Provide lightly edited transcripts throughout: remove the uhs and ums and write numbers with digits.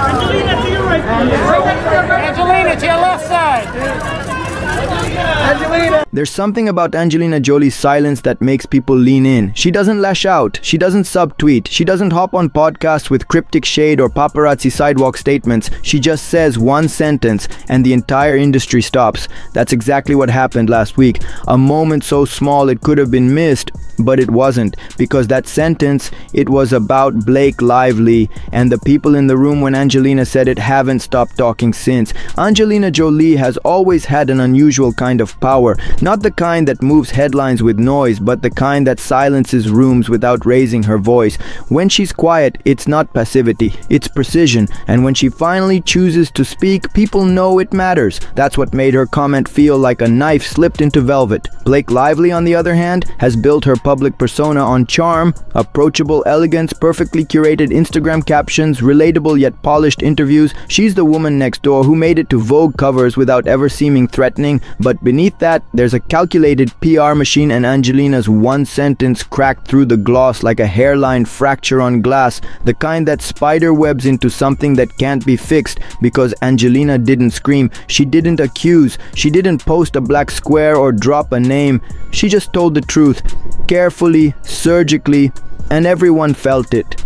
Angelina, to your right. Angelina, to your left side. Angelina. There's something about Angelina Jolie's silence that makes people lean in. She doesn't lash out, she doesn't subtweet, she doesn't hop on podcasts with cryptic shade or paparazzi sidewalk statements. She just says one sentence and the entire industry stops. That's exactly what happened last week. A moment so small it could have been missed, but it wasn't, because that sentence, it was about Blake Lively, and the people in the room when Angelina said it haven't stopped talking since. Angelina Jolie has always had an unusual kind of power, not the kind that moves headlines with noise, but the kind that silences rooms without raising her voice. When she's quiet, it's not passivity, it's precision, and when she finally chooses to speak, people know it matters. That's what made her comment feel like a knife slipped into velvet. Blake Lively, on the other hand, has built her public persona on charm, approachable elegance, perfectly curated Instagram captions, relatable yet polished interviews. She's the woman next door who made it to Vogue covers without ever seeming threatening, but beneath that, there's a calculated PR machine, and Angelina's one sentence cracked through the gloss like a hairline fracture on glass, the kind that spider webs into something that can't be fixed, because Angelina didn't scream, she didn't accuse, she didn't post a black square or drop a name. She just told the truth, carefully, surgically, and everyone felt it.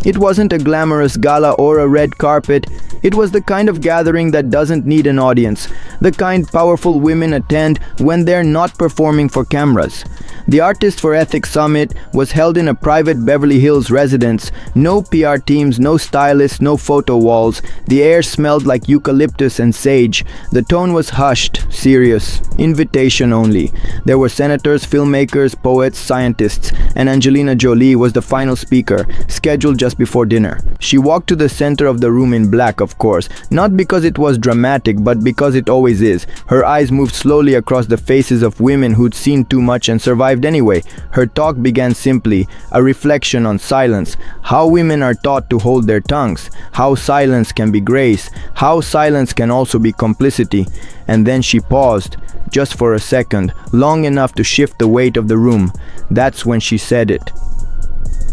It wasn't a glamorous gala or a red carpet. It was the kind of gathering that doesn't need an audience, the kind powerful women attend when they're not performing for cameras. The Artists for Ethics Summit was held in a private Beverly Hills residence. No PR teams, no stylists, no photo walls. The air smelled like eucalyptus and sage. The tone was hushed, serious, invitation only. There were senators, filmmakers, poets, scientists, and Angelina Jolie was the final speaker, scheduled just before dinner. She walked to the center of the room in black, of course, not because it was dramatic, but because it always is. Her eyes moved slowly across the faces of women who'd seen too much and survived anyway. Her talk began simply, a reflection on silence, how women are taught to hold their tongues, how silence can be grace, how silence can also be complicity. And then she paused, just for a second, long enough to shift the weight of the room. That's when she said it.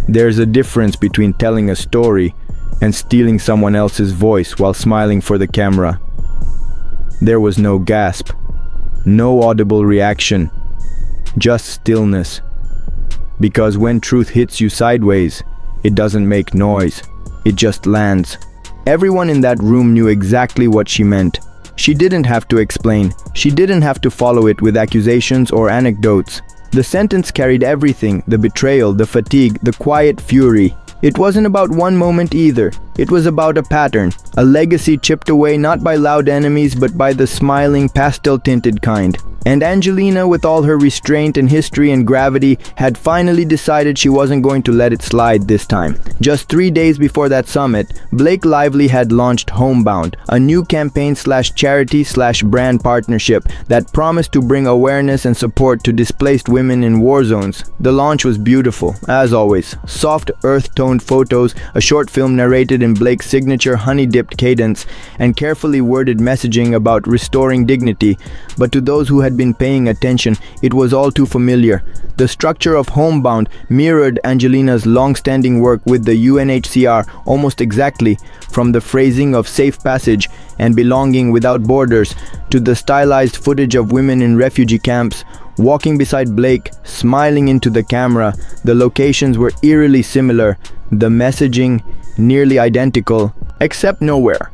There's a difference between telling a story and stealing someone else's voice while smiling for the camera. There was no gasp, no audible reaction, just stillness. Because when truth hits you sideways, it doesn't make noise, it just lands. Everyone in that room knew exactly what she meant. She didn't have to explain, she didn't have to follow it with accusations or anecdotes. The sentence carried everything, the betrayal, the fatigue, the quiet fury. It wasn't about one moment either. It was about a pattern, a legacy chipped away not by loud enemies but by the smiling, pastel-tinted kind. And Angelina, with all her restraint and history and gravity, had finally decided she wasn't going to let it slide this time. Just 3 days before that summit, Blake Lively had launched Homebound, a new campaign/charity/brand partnership that promised to bring awareness and support to displaced women in war zones. The launch was beautiful, as always. Soft, earth-toned photos, a short film narrated in Blake's signature honey-dipped cadence, and carefully worded messaging about restoring dignity. But to those who had been paying attention, it was all too familiar. The structure of Homebound mirrored Angelina's long-standing work with the UNHCR almost exactly, from the phrasing of safe passage and belonging without borders to the stylized footage of women in refugee camps walking beside Blake, smiling into the camera. The locations were eerily similar, the messaging nearly identical, except nowhere,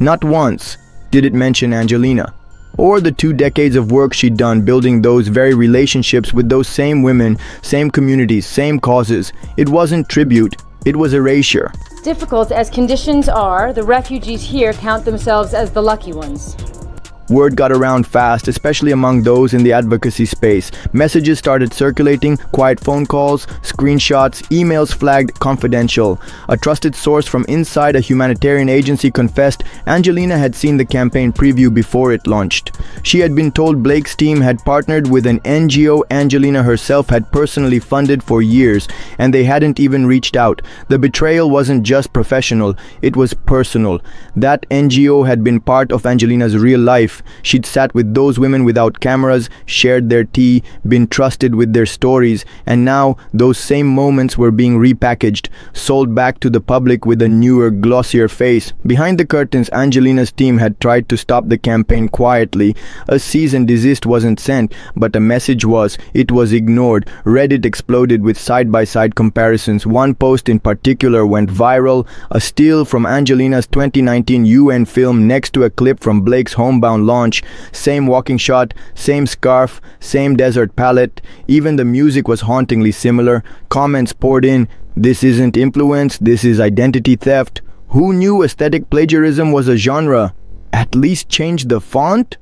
not once, did it mention Angelina, or the 2 decades of work she'd done building those very relationships with those same women, same communities, same causes. It wasn't tribute, it was erasure. Difficult as conditions are, the refugees here count themselves as the lucky ones. Word got around fast, especially among those in the advocacy space. Messages started circulating, quiet phone calls, screenshots, emails flagged confidential. A trusted source from inside a humanitarian agency confessed Angelina had seen the campaign preview before it launched. She had been told Blake's team had partnered with an NGO Angelina herself had personally funded for years, and they hadn't even reached out. The betrayal wasn't just professional, it was personal. That NGO had been part of Angelina's real life, life. She'd sat with those women without cameras, shared their tea, been trusted with their stories, and now those same moments were being repackaged, sold back to the public with a newer, glossier face. Behind the curtains, Angelina's team had tried to stop the campaign quietly. A cease and desist wasn't sent, but a message was. It was ignored. Reddit exploded with side-by-side comparisons. One post in particular went viral, a still from Angelina's 2019 UN film next to a clip from Blake's Homebound launch. Same walking shot, same scarf, same desert palette. Even the music was hauntingly similar. Comments poured in. This isn't influence, this is identity theft. Who knew aesthetic plagiarism was a genre? At least change the font?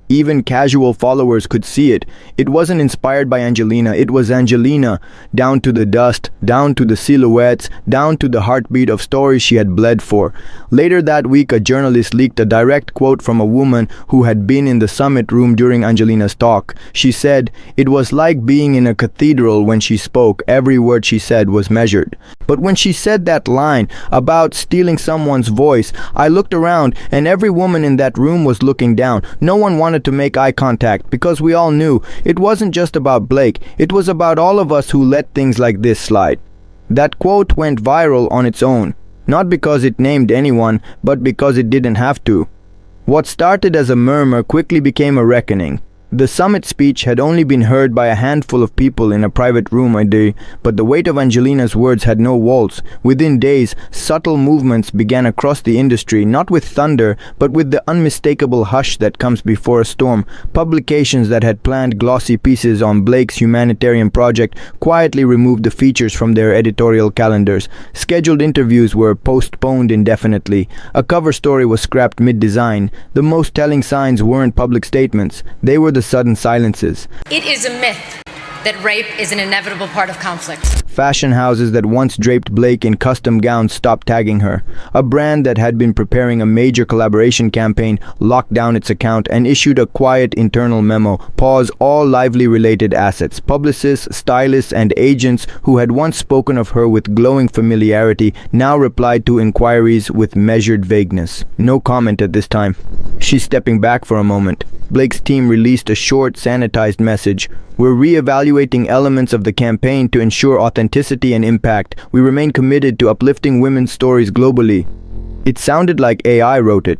Even casual followers could see it. It wasn't inspired by Angelina, it was Angelina. Down to the dust, down to the silhouettes, down to the heartbeat of stories she had bled for. Later that week, a journalist leaked a direct quote from a woman who had been in the summit room during Angelina's talk. She said, "It was like being in a cathedral when she spoke. Every word she said was measured." But when she said that line about stealing someone's voice, I looked around and every woman in that room was looking down. No one wanted to make eye contact because we all knew it wasn't just about Blake, it was about all of us who let things like this slide. That quote went viral on its own, not because it named anyone, but because it didn't have to. What started as a murmur quickly became a reckoning. The summit speech had only been heard by a handful of people in a private room a day, but the weight of Angelina's words had no walls. Within days, subtle movements began across the industry, not with thunder, but with the unmistakable hush that comes before a storm. Publications that had planned glossy pieces on Blake's humanitarian project quietly removed the features from their editorial calendars. Scheduled interviews were postponed indefinitely. A cover story was scrapped mid-design. The most telling signs weren't public statements. They were the sudden silences. It is a myth that rape is an inevitable part of conflict. Fashion houses that once draped Blake in custom gowns stopped tagging her. A brand that had been preparing a major collaboration campaign locked down its account and issued a quiet internal memo. Pause all lively related assets. Publicists, stylists, and agents who had once spoken of her with glowing familiarity now replied to inquiries with measured vagueness. No comment at this time. She's stepping back for a moment. Blake's team released a short, sanitized message. We're re-evaluating elements of the campaign to ensure authenticity and impact. We remain committed to uplifting women's stories globally. It sounded like AI wrote it.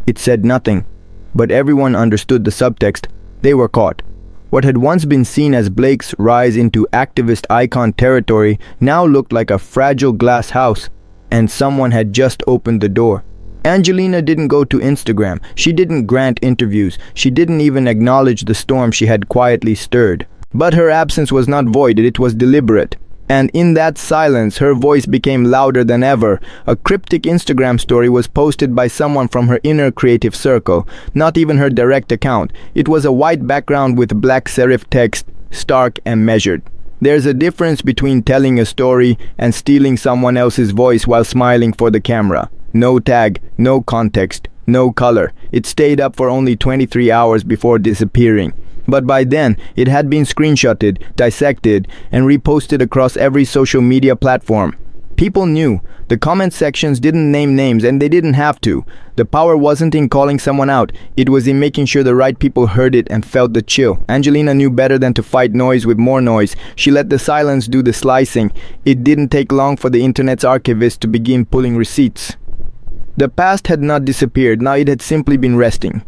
It said nothing, but everyone understood the subtext. They were caught. What had once been seen as Blake's rise into activist icon territory now looked like a fragile glass house, and someone had just opened the door. Angelina didn't go to Instagram. She didn't grant interviews. She didn't even acknowledge the storm she had quietly stirred. But her absence was not voided, it was deliberate. And in that silence, her voice became louder than ever. A cryptic Instagram story was posted by someone from her inner creative circle, not even her direct account. It was a white background with black serif text, stark and measured. There's a difference between telling a story and stealing someone else's voice while smiling for the camera. No tag, no context, no color. It stayed up for only 23 hours before disappearing. But by then, it had been screenshotted, dissected, and reposted across every social media platform. People knew. The comment sections didn't name names, and they didn't have to. The power wasn't in calling someone out. It was in making sure the right people heard it and felt the chill. Angelina knew better than to fight noise with more noise. She let the silence do the slicing. It didn't take long for the internet's archivists to begin pulling receipts. The past had not disappeared, now it had simply been resting.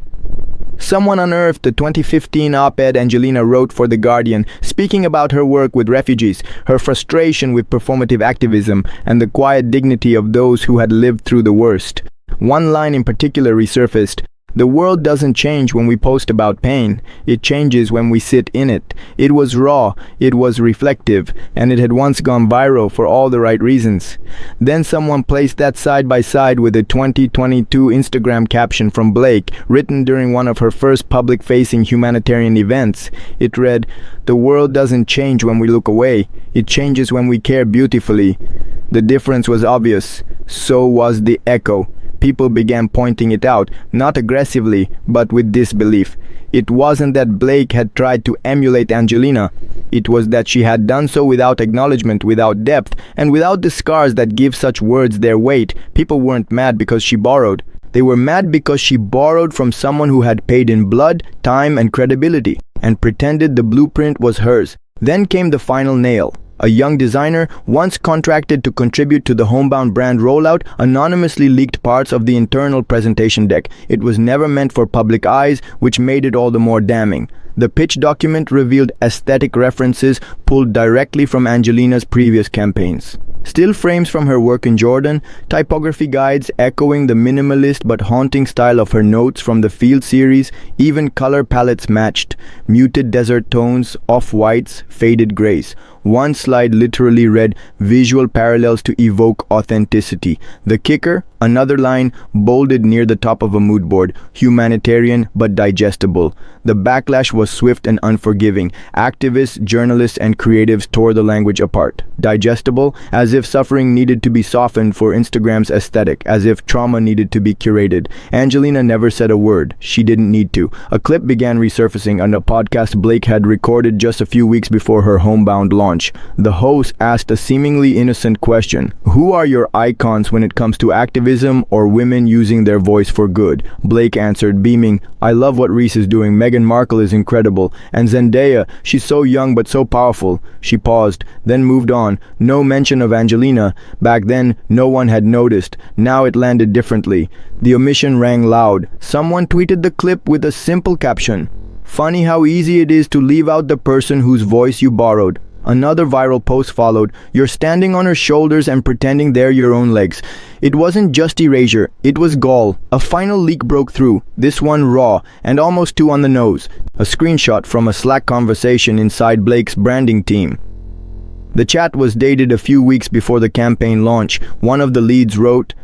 Someone unearthed the 2015 op-ed Angelina wrote for The Guardian, speaking about her work with refugees, her frustration with performative activism, and the quiet dignity of those who had lived through the worst. One line in particular resurfaced. The world doesn't change when we post about pain. It changes when we sit in it. It was raw, it was reflective, and it had once gone viral for all the right reasons. Then someone placed that side by side with a 2022 Instagram caption from Blake, written during one of her first public-facing humanitarian events. It read, "The world doesn't change when we look away. It changes when we care beautifully." The difference was obvious. So was the echo. People began pointing it out, not aggressively, but with disbelief. It wasn't that Blake had tried to emulate Angelina. It was that she had done so without acknowledgement, without depth, and without the scars that give such words their weight. People weren't mad because she borrowed. They were mad because she borrowed from someone who had paid in blood, time, and credibility, and pretended the blueprint was hers. Then came the final nail. A young designer, once contracted to contribute to the Homebound brand rollout, anonymously leaked parts of the internal presentation deck. It was never meant for public eyes, which made it all the more damning. The pitch document revealed aesthetic references pulled directly from Angelina's previous campaigns. Still frames from her work in Jordan, typography guides echoing the minimalist but haunting style of her notes from the Field series, even color palettes matched, muted desert tones, off-whites, faded grays. One slide literally read, "Visual parallels to evoke authenticity." The kicker, another line bolded near the top of a mood board, "Humanitarian but digestible." The backlash was swift and unforgiving. Activists, journalists, and creatives tore the language apart. Digestible, as if suffering needed to be softened for Instagram's aesthetic, as if trauma needed to be curated. Angelina never said a word. She didn't need to. A clip began resurfacing on a podcast Blake had recorded just a few weeks before her Homebound launch. The host asked a seemingly innocent question: "Who are your icons when it comes to activism or women using their voice for good?" Blake answered, beaming, "I love what Reese is doing. Meghan Markle is incredible. And Zendaya, she's so young but so powerful." She paused, then moved on. No mention of Angelina. Back then, no one had noticed. Now it landed differently. The omission rang loud. Someone tweeted the clip with a simple caption: "Funny how easy it is to leave out the person whose voice you borrowed." Another viral post followed: "You're standing on her shoulders and pretending they're your own legs." It wasn't just erasure, it was gall. A final leak broke through, this one raw, and almost too on the nose. A screenshot from a Slack conversation inside Blake's branding team. The chat was dated a few weeks before the campaign launch. One of the leads wrote,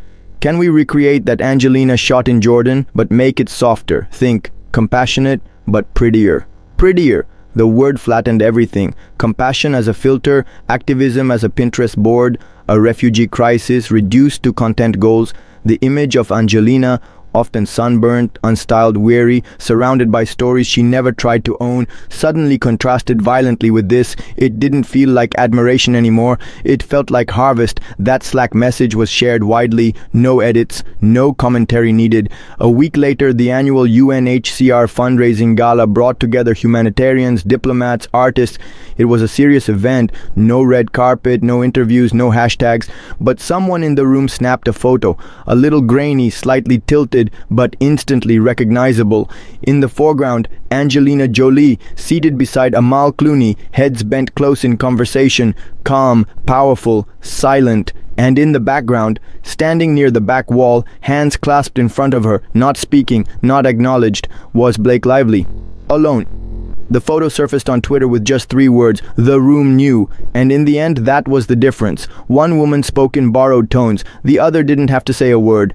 "Can we recreate that Angelina shot in Jordan, but make it softer? Think, compassionate, but prettier." Prettier. The word flattened everything. Compassion as a filter, activism as a Pinterest board, a refugee crisis reduced to content goals. The image of Angelina, often sunburnt, unstyled, weary, surrounded by stories she never tried to own, suddenly contrasted violently with this. It didn't feel like admiration anymore. It felt like harvest. That Slack message was shared widely. No edits, no commentary needed. A week later, the annual UNHCR fundraising gala brought together humanitarians, diplomats, artists. It was a serious event. No red carpet, no interviews, no hashtags. But someone in the room snapped a photo. A little grainy, slightly tilted, but instantly recognizable. In the foreground, Angelina Jolie, seated beside Amal Clooney, heads bent close in conversation, calm, powerful, silent. And in the background, standing near the back wall, hands clasped in front of her, not speaking, not acknowledged, was Blake Lively. Alone. The photo surfaced on Twitter with just 3 words: "The room knew." And in the end, that was the difference. One woman spoke in borrowed tones. The other didn't have to say a word.